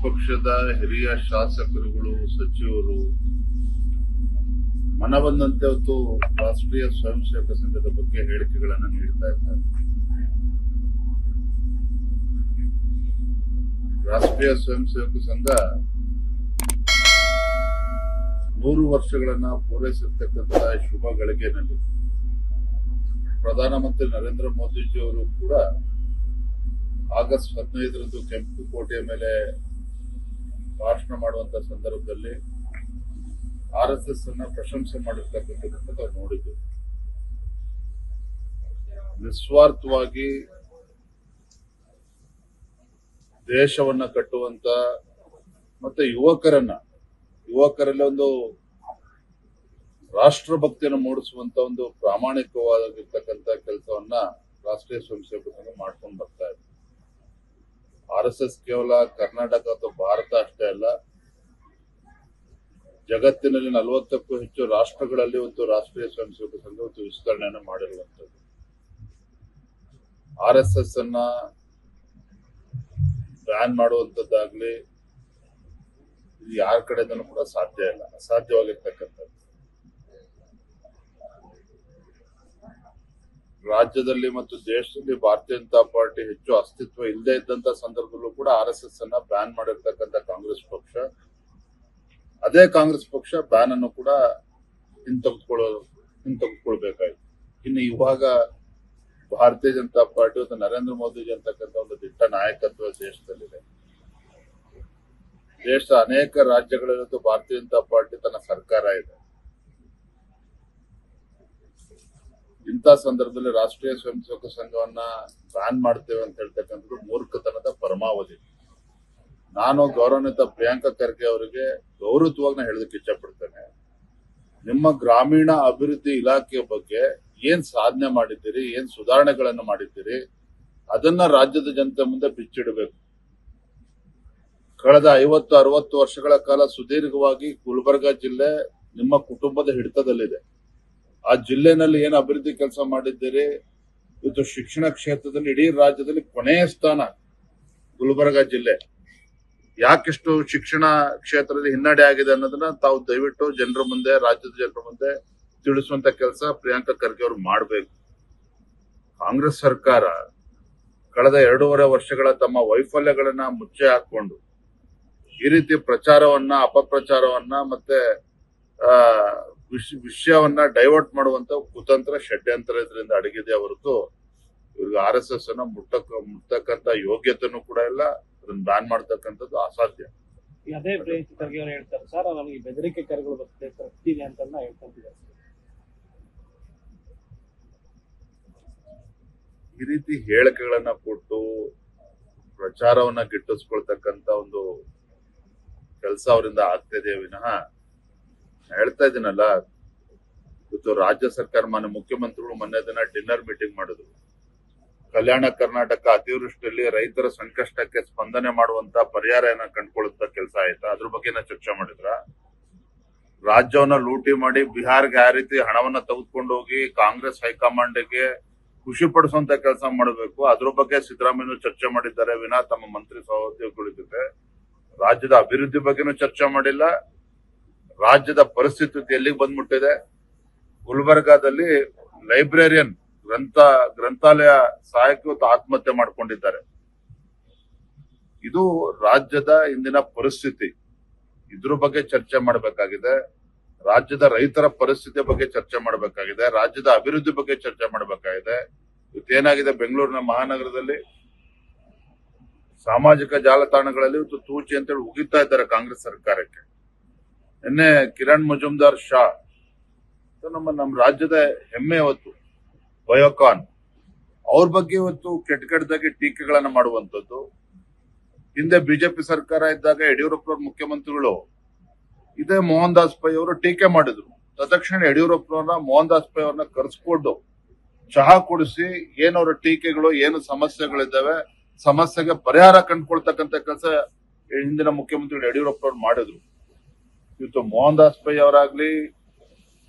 ಪಕ್ಷದ ಹಿರಿಯ ಶಾಸಕರುಗಳು ಸಚಿವರು ಮನಬಂದಂತೆ ಇವತ್ತು ರಾಷ್ಟ್ರೀಯ ಸ್ವಯಂ ಸೇವಕ ಸಂಘದ ಬಗ್ಗೆ ಹೇಳಿಕೆಗಳನ್ನು ನೀಡ್ತಾ ಇದ್ದಾರೆ. ರಾಷ್ಟ್ರೀಯ ಸ್ವಯಂ ಸೇವಕ ಸಂಘ 100 ವರ್ಷಗಳನ್ನ ಪೂರೈಸಿರ್ತಕ್ಕಂಥ ಶುಭ ಗಳಿಗೆನಲ್ಲಿ ಪ್ರಧಾನಮಂತ್ರಿ ನರೇಂದ್ರ ಮೋದಿಜಿಯವರು ಕೂಡ ಆಗಸ್ಟ್ 15ರಂದು ಕೆಂಪುಕೋಟೆಯ ಮೇಲೆ ಭಾಷಣ ಮಾಡುವಂತ ಸಂದರ್ಭದಲ್ಲಿ RSS ಅನ್ನ ಪ್ರಶಂಸೆ ಮಾಡಿರ್ತಕ್ಕಂಥದ್ದನ್ನು ನಾವು ನೋಡಿದ್ದೇವೆ. ನಿಸ್ವಾರ್ಥವಾಗಿ ದೇಶವನ್ನ ಕಟ್ಟುವಂತ ಮತ್ತೆ ಯುವಕರಲ್ಲಿ ಒಂದು ರಾಷ್ಟ್ರಭಕ್ತಿಯನ್ನು ಮೂಡಿಸುವಂತ ಒಂದು ಪ್ರಾಮಾಣಿಕವಾಗಿರ್ತಕ್ಕಂಥ ಕೆಲಸವನ್ನ ರಾಷ್ಟ್ರೀಯ ಸ್ವಯಂ ಸೇವಕ ಸಂಘ ಮಾಡ್ಕೊಂಡು ಬರ್ತಾ ಇದೆ. RSS ಕೇವಲ ಕರ್ನಾಟಕ ಅಥವಾ ಭಾರತ ಅಷ್ಟೇ ಅಲ್ಲ, ಜಗತ್ತಿನಲ್ಲಿ 40ಕ್ಕೂ ಹೆಚ್ಚು ರಾಷ್ಟ್ರಗಳಲ್ಲಿ ಒಂದು ರಾಷ್ಟ್ರೀಯ ಸ್ವಯಂ ಸೇವಕ ಸಂಘ ಒಂದು ವಿಸ್ತರಣೆಯನ್ನು ಮಾಡಿರುವಂತದ್ದು. RSS ಅನ್ನ ಬ್ಯಾನ್ ಮಾಡುವಂತದ್ದಾಗ್ಲಿ ಇದು ಯಾರ ಕಡೆಯಿಂದನೂ ಕೂಡ ಸಾಧ್ಯ ಇಲ್ಲ, ಅಸಾಧ್ಯವಾಗಿರ್ತಕ್ಕಂಥದ್ದು. ರಾಜ್ಯದಲ್ಲಿ ಮತ್ತು ದೇಶದಲ್ಲಿ ಭಾರತೀಯ ಜನತಾ ಪಾರ್ಟಿ ಹೆಚ್ಚು ಅಸ್ತಿತ್ವ ಇಲ್ಲದೆ ಇದ್ದಂತ ಸಂದರ್ಭದಲ್ಲೂ ಕೂಡ RSS ಅನ್ನ ಬ್ಯಾನ್ ಮಾಡಿರ್ತಕ್ಕಂಥ ಕಾಂಗ್ರೆಸ್ ಪಕ್ಷ, ಅದೇ ಕಾಂಗ್ರೆಸ್ ಪಕ್ಷ ಬ್ಯಾನ್ ಅನ್ನು ಕೂಡ ಹಿಂತೆಗೆದುಕೊಳ್ಬೇಕಾಯ್ತು. ಇನ್ನು ಇವಾಗ ಭಾರತೀಯ ಜನತಾ ಪಾರ್ಟಿ ಮತ್ತು ನರೇಂದ್ರ ಮೋದಿಜಿ ಅಂತಕ್ಕಂಥ ಒಂದು ದಿಟ್ಟ ನಾಯಕತ್ವ ದೇಶದಲ್ಲಿದೆ. ದೇಶದ ಅನೇಕ ರಾಜ್ಯಗಳಲ್ಲೂ ಭಾರತೀಯ ಜನತಾ ಪಾರ್ಟಿ ತನ್ನ ಸರ್ಕಾರ ಇದೆ. ಇಂಥ ಸಂದರ್ಭದಲ್ಲಿ ರಾಷ್ಟ್ರೀಯ ಸ್ವಯಂ ಸೇವಕ ಸಂಘವನ್ನ ಬ್ಯಾನ್ ಮಾಡ್ತೇವೆ ಅಂತ ಹೇಳ್ತಕ್ಕಂಥದ್ದು ಮೂರ್ಖತನದ ಪರಮಾವಧಿ. ನಾನು ಗೌರವಾನ್ವಿತ ಪ್ರಿಯಾಂಕಾ ಖರ್ಗೆ ಅವರಿಗೆ ಗೌರವವಾಗಿ ಹೇಳೋದಕ್ಕೆ ಇಚ್ಛಪಡ್ತೇನೆ. ನಿಮ್ಮ ಗ್ರಾಮೀಣ ಅಭಿವೃದ್ಧಿ ಇಲಾಖೆಯ ಬಗ್ಗೆ ಏನ್ ಸಾಧನೆ ಮಾಡಿದ್ದೀರಿ, ಏನ್ ಸುಧಾರಣೆಗಳನ್ನು ಮಾಡಿದ್ದೀರಿ, ಅದನ್ನ ರಾಜ್ಯದ ಜನತೆ ಮುಂದೆ ಬಿಚ್ಚಿಡಬೇಕು. ಕಳೆದ 50-60 ವರ್ಷಗಳ ಕಾಲ ಸುದೀರ್ಘವಾಗಿ ಗುಲ್ಬರ್ಗಾ ಜಿಲ್ಲೆ ನಿಮ್ಮ ಕುಟುಂಬದ ಹಿಡಿತದಲ್ಲಿದೆ. ಆ ಜಿಲ್ಲೆನಲ್ಲಿ ಏನು ಅಭಿವೃದ್ಧಿ ಕೆಲಸ ಮಾಡಿದ್ದೀರಿ, ಇವತ್ತು ಶಿಕ್ಷಣ ಕ್ಷೇತ್ರದಲ್ಲಿ ಇಡೀ ರಾಜ್ಯದಲ್ಲಿ ಕೊನೆಯ ಸ್ಥಾನ ಗುಲ್ಬರ್ಗಾ ಜಿಲ್ಲೆ. ಯಾಕೆಷ್ಟು ಶಿಕ್ಷಣ ಕ್ಷೇತ್ರದಲ್ಲಿ ಹಿನ್ನಡೆ ಆಗಿದೆ ಅನ್ನೋದನ್ನ ತಾವು ದಯವಿಟ್ಟು ಜನರ ಮುಂದೆ, ರಾಜ್ಯದ ಜನರ ಮುಂದೆ ತಿಳಿಸುವಂತ ಕೆಲಸ ಪ್ರಿಯಾಂಕಾ ಖರ್ಗೆ ಅವರು ಮಾಡಬೇಕು. ಕಾಂಗ್ರೆಸ್ ಸರ್ಕಾರ ಕಳೆದ 2.5 ವರ್ಷಗಳ ತಮ್ಮ ವೈಫಲ್ಯಗಳನ್ನ ಮುಚ್ಚೆ ಹಾಕೊಂಡು ಈ ರೀತಿ ಪ್ರಚಾರವನ್ನ, ಅಪಪ್ರಚಾರವನ್ನ ಮತ್ತೆ ವಿಷಯವನ್ನ ಡೈವರ್ಟ್ ಮಾಡುವಂತ ಕುತಂತ್ರ, ಷಡ್ಯಂತ್ರ ಇದರಿಂದ ಅಡಗಿದೆ ಹೊರತು ಇವ್ರಿಗೆ RSS ಅನ್ನ ಮುಟ್ಟಕ್ಕಂತ ಯೋಗ್ಯತೆನೂ ಕೂಡ ಇಲ್ಲ. ಅದನ್ನ ಬ್ಯಾನ್ ಮಾಡ್ತಕ್ಕಂಥದ್ದು ಅಸಾಧ್ಯ. ಅದೇ ಪ್ರಿಯಾಂಕಾ ಖರ್ಗೆ ಅವರು ಹೇಳ್ತಾರೆ ಸರ್, ನಮಗೆ ಬೆದರಿಕೆ ಕರೆಗಳು ಬರ್ತಿದೆ ಅಂತ ಹೇಳ್ಕೊಂತಿದ್ದಾರೆ. ಈ ರೀತಿ ಹೇಳಿಕೆಗಳನ್ನ ಕೊಟ್ಟು ಪ್ರಚಾರವನ್ನ ಗಿಟ್ಟಿಸ್ಕೊಳ್ತಕ್ಕಂತ ಒಂದು ಕೆಲಸ ಅವರಿಂದ ಆಗ್ತಿದೆ ವಿನಃ, ಹೇಳ್ತಾ ಇದ್ದೀನಲ್ಲ, ಇವತ್ತು ರಾಜ್ಯ ಸರ್ಕಾರ ಮಾನ್ಯ ಮುಖ್ಯಮಂತ್ರಿಗಳು ಮೊನ್ನೆ ದಿನ ಡಿನ್ನರ್ ಮೀಟಿಂಗ್ ಮಾಡಿದ್ರು. ಕಲ್ಯಾಣ ಕರ್ನಾಟಕ ಅತಿವೃಷ್ಟಿಯಲ್ಲಿ ರೈತರ ಸಂಕಷ್ಟಕ್ಕೆ ಸ್ಪಂದನೆ ಮಾಡುವಂತ ಪರಿಹಾರನ ಕಂಡುಕೊಳ್ಳುತ್ತ ಕೆಲಸ ಆಯ್ತಾ? ಅದ್ರ ಬಗ್ಗೆ ಚರ್ಚೆ ಮಾಡಿದ್ರ? ರಾಜ್ಯವನ್ನ ಲೂಟಿ ಮಾಡಿ ಬಿಹಾರ್ಗೆ ಯಾವ ರೀತಿ ಹಣವನ್ನ ತೆಗೆದುಕೊಂಡು ಹೋಗಿ ಕಾಂಗ್ರೆಸ್ ಹೈಕಮಾಂಡ್ಗೆ ಖುಷಿ ಪಡಿಸುವಂತ ಕೆಲಸ ಮಾಡಬೇಕು, ಅದ್ರ ಬಗ್ಗೆ ಸಿದ್ದರಾಮಯ್ಯ ಚರ್ಚೆ ಮಾಡಿದ್ದಾರೆ ವಿನಃ ತಮ್ಮ ಮಂತ್ರಿ ಸಹೋದ್ಯೋಗಿಗಳ ಜೊತೆ ರಾಜ್ಯದ ಅಭಿವೃದ್ಧಿ ಬಗ್ಗೆನೂ ಚರ್ಚೆ ಮಾಡಿಲ್ಲ. ರಾಜ್ಯದ ಪರಿಸ್ಥಿತಿ ಎಲ್ಲಿಗೆ ಬಂದ್ಬಿಟ್ಟಿದೆ? ಗುಲ್ಬರ್ಗಾದಲ್ಲಿ ಲೈಬ್ರೇರಿಯನ್ ಗ್ರಂಥಾಲಯ ಸಹಾಯಕ ಆತ್ಮಹತ್ಯೆ ಮಾಡ್ಕೊಂಡಿದ್ದಾರೆ. ಇದು ರಾಜ್ಯದ ಇಂದಿನ ಪರಿಸ್ಥಿತಿ. ಇದ್ರ ಬಗ್ಗೆ ಚರ್ಚೆ ಮಾಡಬೇಕಾಗಿದೆ. ರಾಜ್ಯದ ರೈತರ ಪರಿಸ್ಥಿತಿ ಬಗ್ಗೆ ಚರ್ಚೆ ಮಾಡಬೇಕಾಗಿದೆ. ರಾಜ್ಯದ ಅಭಿವೃದ್ಧಿ ಬಗ್ಗೆ ಚರ್ಚೆ ಮಾಡಬೇಕಾಗಿದೆ. ಇವತ್ತೇನಾಗಿದೆ, ಬೆಂಗಳೂರಿನ ಮಹಾನಗರದಲ್ಲಿ ಸಾಮಾಜಿಕ ಜಾಲತಾಣಗಳಲ್ಲಿ ಇವತ್ತು ತೂಚಿ ಅಂತೇಳಿ ಉಗಿತಾ ಇದ್ದಾರೆ ಕಾಂಗ್ರೆಸ್ ಸರ್ಕಾರಕ್ಕೆ. ನಿನ್ನೆ ಕಿರಣ್ ಮಜುಮ್ದಾರ್ ಶಾ ನಮ್ಮ ರಾಜ್ಯದ ಹೆಮ್ಮೆ ಇವತ್ತು ಬಯೋಕಾನ್, ಅವ್ರ ಬಗ್ಗೆ ಇವತ್ತು ಕೆಟ್ಟದಾಗಿ ಟೀಕೆಗಳನ್ನ ಮಾಡುವಂತದ್ದು. ಹಿಂದೆ ಬಿಜೆಪಿ ಸರ್ಕಾರ ಇದ್ದಾಗ ಯಡಿಯೂರಪ್ಪ ಮುಖ್ಯಮಂತ್ರಿಗಳು ಇದೇ ಮೋಹನ್ ದಾಸ್ ಪೈ ಅವರು ಟೀಕೆ ಮಾಡಿದ್ರು. ತತ್ಕ್ಷಣ ಯಡಿಯೂರಪ್ಪನವ್ರನ್ನ, ಮೋಹನ್ ದಾಸ್ ಪೈ ಅವ್ರನ್ನ ಕರೆಸ್ಕೊಂಡು ಚಹಾ ಕುಡಿಸಿ ಏನವ್ರ ಟೀಕೆಗಳು, ಏನು ಸಮಸ್ಯೆಗಳಿದ್ದಾವೆ, ಸಮಸ್ಯೆಗೆ ಪರಿಹಾರ ಕಂಡುಕೊಳ್ತಕ್ಕಂಥ ಕೆಲಸ ಹಿಂದಿನ ಮುಖ್ಯಮಂತ್ರಿಗಳು ಯಡಿಯೂರಪ್ಪ ಅವ್ರು ಮಾಡಿದ್ರು. ಇವತ್ತು ಮೋಹನ್ ದಾಸ್ ಪೈ ಅವರಾಗ್ಲಿ,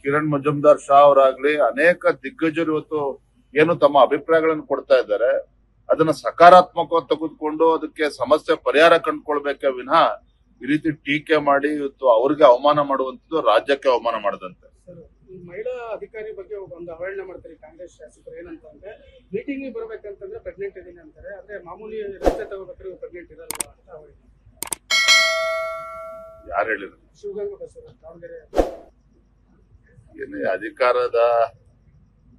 ಕಿರಣ್ ಮಜುಮ್ದಾರ್ ಶಾ ಅವರಾಗ್ಲಿ, ಅನೇಕ ದಿಗ್ಗಜರು ಇವತ್ತು ಏನು ತಮ್ಮ ಅಭಿಪ್ರಾಯಗಳನ್ನು ಕೊಡ್ತಾ ಇದ್ದಾರೆ. ಅದನ್ನ ಸಕಾರಾತ್ಮಕವಾಗಿ ತೆಗೆದುಕೊಂಡು ಅದಕ್ಕೆ ಸಮಸ್ಯೆ ಪರಿಹಾರ ಕಂಡುಕೊಳ್ಬೇಕೆ ವಿನಃ ಈ ರೀತಿ ಟೀಕೆ ಮಾಡಿ ಇವತ್ತು ಅವ್ರಿಗೆ ಅವಮಾನ ಮಾಡುವಂಥದ್ದು ರಾಜ್ಯಕ್ಕೆ ಅವಮಾನ ಮಾಡದಂತೆ. ಈ ಮಹಿಳಾ ಅಧಿಕಾರಿ ಬಗ್ಗೆ ಒಂದು ಅವಹೇಳನ ಮಾಡ್ತಾರೆ ಕಾಂಗ್ರೆಸ್ ಶಾಸಕರು. ಏನಂತ ಅಂದ್ರೆ ಮೀಟಿಂಗ್ ಬರ್ಬೇಕಂತಂದ್ರೆ ಪ್ರೆಗ್ನೆಂಟ್ ಇದೀನಿ ಅಂತಾರೆ, ಆದ್ರೆ ಮಾಮೂಲಿ ರಸ್ತೆ ತಗೋಬೇಕಾದ್ರೆ ಪ್ರೆಗ್ನೆಂಟ್ ಇರಲ್ಲ ಅಂತ ಅವಹೇಳನ. ಯಾರು ಹೇಳಿದ್ರು? ಶಿವಗಂಗಾ ಬಸವರಾಜ್ ದಾವಣಗೆರೆ. ಏನೇ ಅಧಿಕಾರದ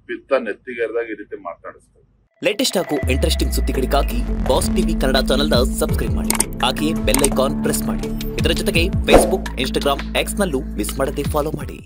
ಪಿತ್ತ ನೆತ್ತಿಗೆರೆದಾಗ ಈ ರೀತಿ ಮಾತನಾಡಿಸ್ತಾರೆ. ಲೇಟೆಸ್ಟ್ ಹಾಗೂ ಇಂಟ್ರೆಸ್ಟಿಂಗ್ ಸುದ್ದಿಗಳಿಗಾಗಿ ಬಾಸ್ ಟಿವಿ ಕನ್ನಡ ಚಾನೆಲ್ನ ಸಬ್ಸ್ಕ್ರೈಬ್ ಮಾಡಿ. ಹಾಗೆಯೇ ಬೆಲ್ ಐಕಾನ್ ಪ್ರೆಸ್ ಮಾಡಿ. ಇದರ ಜೊತೆಗೆ ಫೇಸ್ಬುಕ್, ಇನ್ಸ್ಟಾಗ್ರಾಮ್, ಎಕ್ಸ್ ನಲ್ಲೂ ಮಿಸ್ ಮಾಡದೆ ಫಾಲೋ ಮಾಡಿ.